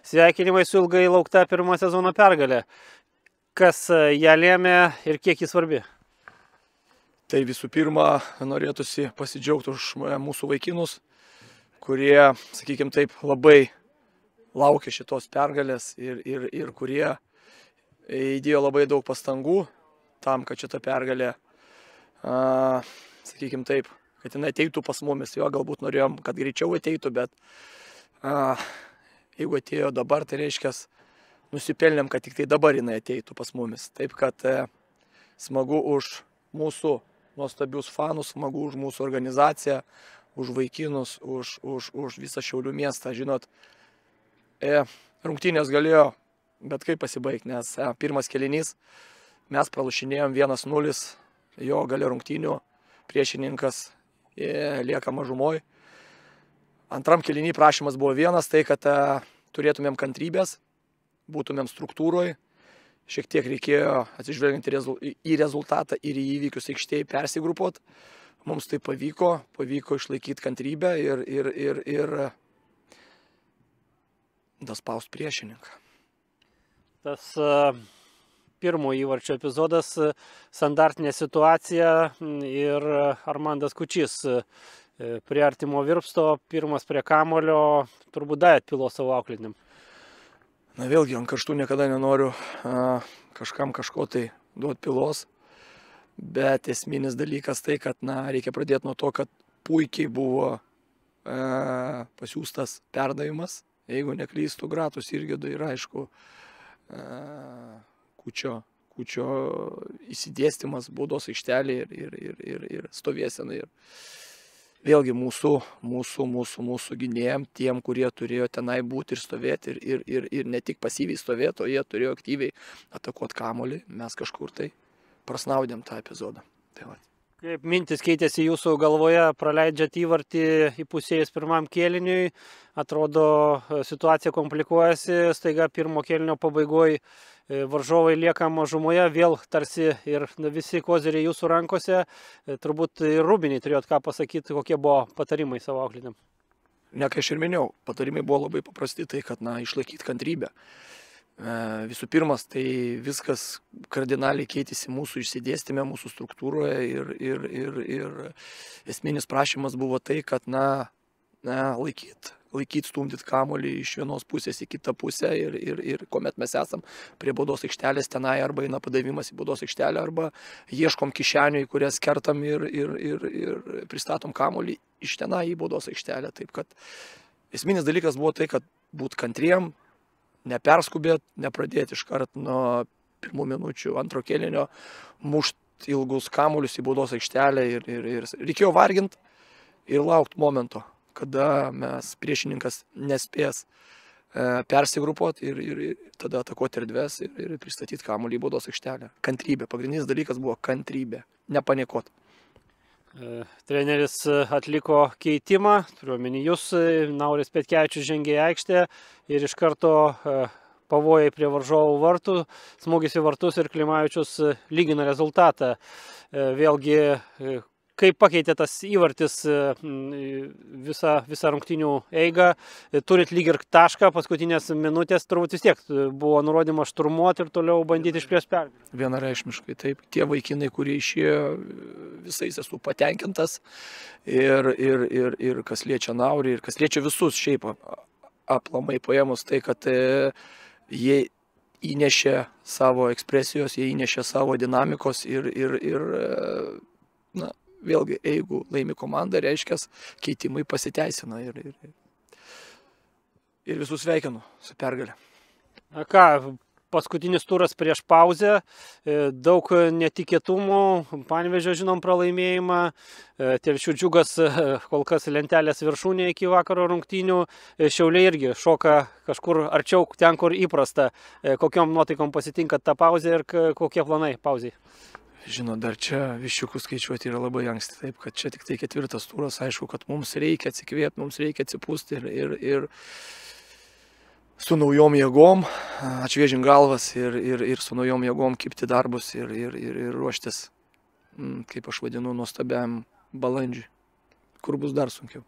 Sveikinimai su ilgai laukta pirmo sezono pergalė. Kas ją lėmė ir kiek jis svarbi? Tai visų pirma, norėtųsi pasidžiaugti už mūsų vaikinus, kurie, sakykime taip, labai laukia šitos pergalės ir kurie įdėjo labai daug pastangų tam, kad šita pergalė, sakykime taip, kad jinai ateitų pas mumis. Jo, galbūt norėjom, kad greičiau ateitų, bet jeigu atėjo dabar, tai reiškia, nusipelnėm, kad tik tai dabar jinai ateitų pas mumis. Taip, kad smagu už mūsų nuostabius fanus, smagu už mūsų organizaciją, už vaikinus, už visą Šiaulių miestą. Žinot, rungtynės galėjo bet kaip pasibaigti, nes pirmas kėlinys mes pralašinėjom 1-0, jo gale rungtynių priešininkas lieka mažumoj. Antram kėlinį prašymas buvo vienas, tai kad turėtumėm kantrybės, būtumėm struktūroje. Šiek tiek reikėjo atsižvelgiant į rezultatą ir į įvykius aikštėje persigrupuoti. Mums tai pavyko išlaikyti kantrybę ir daspaust priešininką. Tas pirmo įvarčio epizodas, standartinė situacija ir Armandas Kučys prie artimo virpsto, pirmas prie kamulio, turbūt davėt pylos savo auklėtiniam. Na vėlgi, ant karštų niekada nenoriu kažkam kažko tai duoti pylos, bet esminis dalykas tai, kad reikia pradėti nuo to, kad puikiai buvo pasiūstas perdavimas. Jeigu neklystų, Gratus Irgėdui ir aišku, Kučio įsidėstymas baudos aikštelėje ir stovėsena. Vėlgi mūsų gynėjam, tiem, kurie turėjo tenai būti ir stovėti ir ne tik pasyviai stovėti, o jie turėjo aktyviai atakuoti kamuolį, mes kažkur tai prasnaudėm tą epizodą. Tai va. Kaip mintis keitėsi jūsų galvoje, praleidžiat įvartį įpusėjus pirmam kėliniui, atrodo situacija komplikuojasi, staiga pirmo kėlinio pabaigoje varžovai lieka mažumoje, vėl tarsi ir visi koziriai jūsų rankose, turbūt ir Rubiniai turėjot ką pasakyti, kokie buvo patarimai savo auklėtiniam. Ne, kai aš ir minėjau, patarimai buvo labai paprasti, tai kad išlaikyti kantrybę. Visų pirmas, tai viskas kardinaliai keitėsi mūsų išsidėstyme, mūsų struktūroje ir esminis prašymas buvo tai, kad laikyti, stumdyti kamuolį iš vienos pusės į kitą pusę ir kuomet mes esam prie baudos aikštelės tenai arba eina padavimas į baudos aikštelę arba ieškom kišenių, į kurias kertam ir pristatom kamuolį iš tenai į baudos aikštelę. Taip kad esminis dalykas buvo tai, kad būt kantriem, neperskubėt, nepradėti iškart nuo pirmų minučių antro kėlinio, mušt ilgus kamuolius į baudos aikštelę ir reikėjo vargint ir laukt momento, kada priešininkas nespės persigrupuoti ir tada atakuoti erdves ir pristatyti kamuolį į baudos aikštelę. Kantrybė, pagrindinis dalykas buvo kantrybė, nepanikuot. Treneris atliko keitimą, turiuomenį jūs, Nauris Petkevičius žengė į aikštę ir iš karto pavojai prie varžovų vartų, smūgis į vartus ir Klimavičius lygina rezultatą. Vėlgi, kaip pakeitė tas įvartis visą rungtynių eigą, turit lyg ir tašką, paskutinės minutės turbūt vis tiek buvo nurodymas šturmuoti ir toliau bandyti išplėsti pergalę. Vienareikšmiškai taip, tie vaikinai, kurie išėjo, visais esu patenkintas ir kas liečia Naurį ir kas liečia visus šiaip aplamai paėmus, tai kad jie įnešė savo ekspresijos, jie įnešė savo dinamikos ir vėlgi, jeigu laimi komanda, reiškia, keitimai pasiteisina ir visus sveikinu su pergalė. Ką, paskutinis turas prieš pauzę, daug netikėtumų, Panevėžio žinom pralaimėjimą, Telšių Džiugas kol kas lentelės viršūnė iki vakaro rungtynių, Šiauliai irgi šoka kažkur arčiau ten, kur įprasta. Kokiom nuotaikom pasitinkat tą pauzę ir kokie planai pauzai? Žinot, dar čia viščiukų skaičiuoti yra labai anksti, taip, kad čia tik tai 4 turas, aišku, kad mums reikia atsikvėpti, mums reikia atsipūsti ir su naujom jėgom atšviežint galvas ir su naujom jėgom kibti darbus ir ruoštis, kaip aš vadinu, nuostabiam balandžiui, kur bus dar sunkiau.